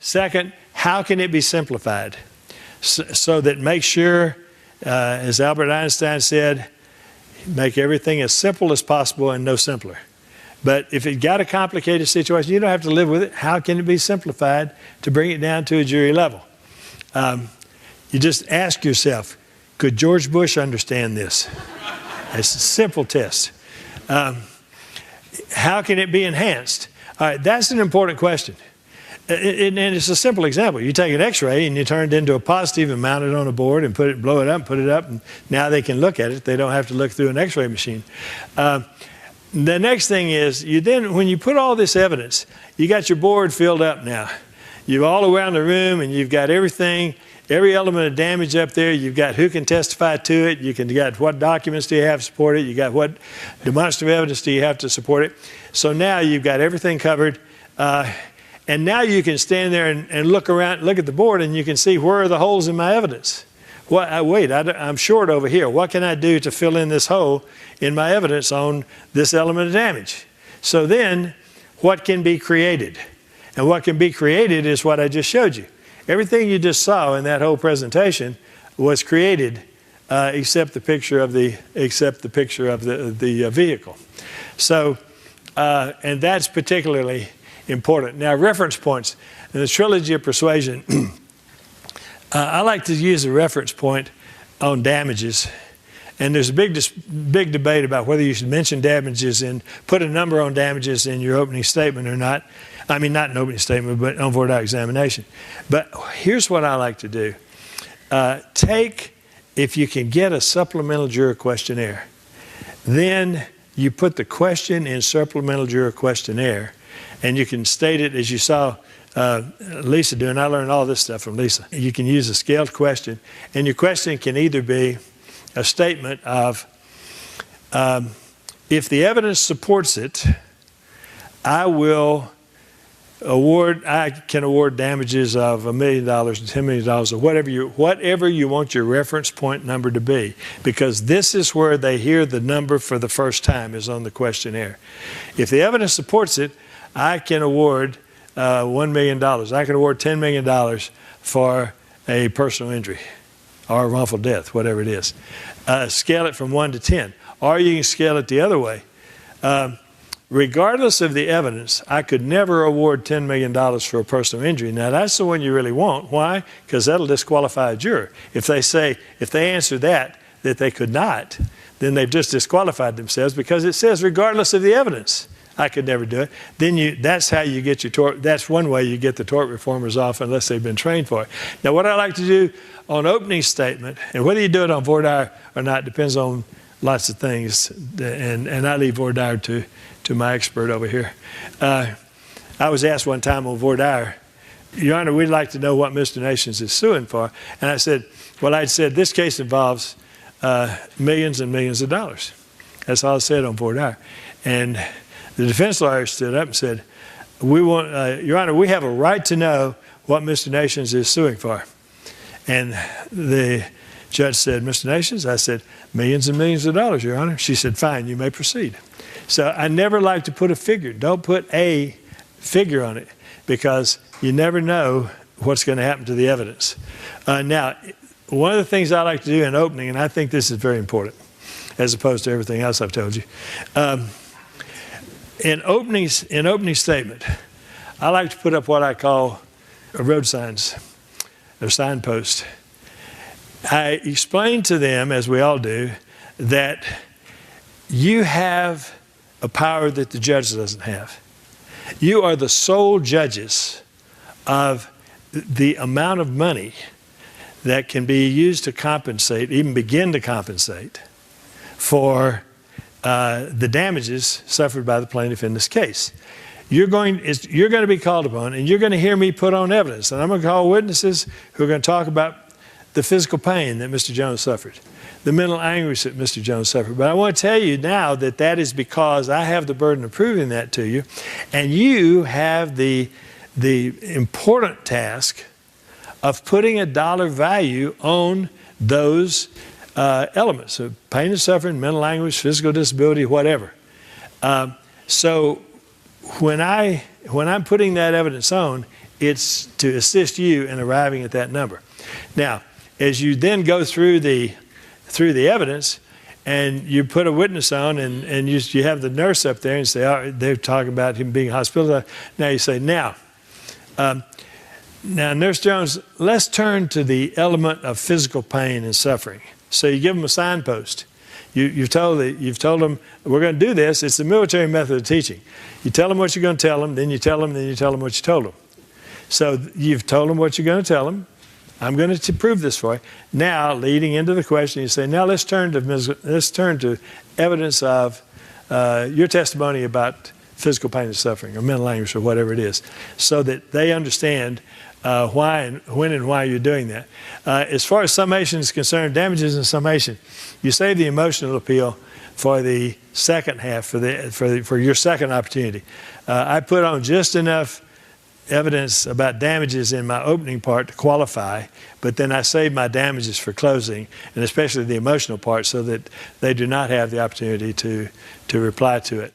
Second, how can it be simplified? So that make sure, as Albert Einstein said, make everything as simple as possible and no simpler. But if it got a complicated situation, you don't have to live with it. How can it be simplified to bring it down to a jury level? You just ask yourself, could George Bush understand this? It's a simple test. How can it be enhanced? All right, that's an important question. And it's a simple example. You take an X-ray and you turn it into a positive and mount it on a board and blow it up, put it up, and now they can look at it. They don't have to look through an X-ray machine. The next thing is, when you put all this evidence, you got your board filled up now. You're all around the room and you've got everything, every element of damage up there. You've got who can testify to it. You got what documents do you have to support it. You got what demonstrative evidence do you have to support it. So now you've got everything covered. And now you can stand there and look around, look at the board, and you can see where are the holes in my evidence. Wait, I'm short over here. What can I do to fill in this hole in my evidence on this element of damage? So then, what can be created? And what can be created is what I just showed you. Everything you just saw in that whole presentation was created except the picture of the vehicle. So, and that's particularly important. Now, reference points. In the Trilogy of Persuasion, I like to use a reference point on damages. And there's a big debate about whether you should mention damages and put a number on damages in your opening statement or not. I mean, not an opening statement, but on voir dire examination. But here's what I like to do. If you can get a supplemental juror questionnaire, then you put the question in supplemental juror questionnaire, and you can state it as you saw Lisa do, and I learned all this stuff from Lisa. You can use a scaled question, and your question can either be a statement of, if the evidence supports it, I can award damages of $1 million and $10 million or whatever you want your reference point number to be, because this is where they hear the number for the first time is on the questionnaire. If the evidence supports it, I can award $1 million. I can award $10 million for a personal injury or wrongful death, whatever it is. Scale it from 1 to 10. Or you can scale it the other way. Regardless of the evidence, I could never award $10 million for a personal injury. Now, that's the one you really want. Why? Because that'll disqualify a juror. If they answer that they could not, then they've just disqualified themselves, because it says regardless of the evidence. I could never do it. Then that's how you get your tort. That's one way you get the tort reformers off, unless they've been trained for it. Now, what I like to do on opening statement, and whether you do it on voir dire or not depends on lots of things, and I leave voir dire to my expert over here. I was asked one time on voir dire, Your Honor, we'd like to know what Mr. Nations is suing for. And I said, well, I'd said this case involves millions and millions of dollars. That's all I said on voir dire. And the defense lawyer stood up and said, Your Honor, we have a right to know what Mr. Nations is suing for. And the judge said, Mr. Nations? I said, millions and millions of dollars, Your Honor. She said, fine, you may proceed. So I never like to put a figure. Don't put a figure on it, because you never know what's going to happen to the evidence. Now, one of the things I like to do in opening, and I think this is very important, as opposed to everything else I've told you, in opening statement, I like to put up what I call road signs, or signposts. I explain to them, as we all do, that you have a power that the judge doesn't have. You are the sole judges of the amount of money that can be used to compensate, even begin to compensate, for the damages suffered by the plaintiff in this case. You're going to be called upon, and you're going to hear me put on evidence. And I'm going to call witnesses who are going to talk about the physical pain that Mr. Jones suffered, the mental anguish that Mr. Jones suffered. But I want to tell you now that that is because I have the burden of proving that to you, and you have the important task of putting a dollar value on those elements, so pain and suffering, mental anguish, physical disability, whatever. So when I'm putting that evidence on, It's to assist you in arriving at that number. Now, as you then go through the evidence, and you put a witness on, and you have the nurse up there and say, oh, they're talking about him being hospitalized. Now you say, now, Nurse Jones, let's turn to the element of physical pain and suffering. So you give them a signpost. You've told them, we're going to do this. It's the military method of teaching. You tell them what you're going to tell them, then you tell them, then you tell them what you told them. So you've told them what you're going to tell them. I'm going to prove this for you. Now, leading into the question, you say, now let's turn to evidence of your testimony about physical pain and suffering, or mental anguish, or whatever it is, so that they understand why and when and why you're doing that. As far as summation is concerned, damages and summation, you save the emotional appeal for the second half, for your second opportunity. I put on just enough evidence about damages in my opening part to qualify, but then I save my damages for closing, and especially the emotional part, so that they do not have the opportunity to reply to it.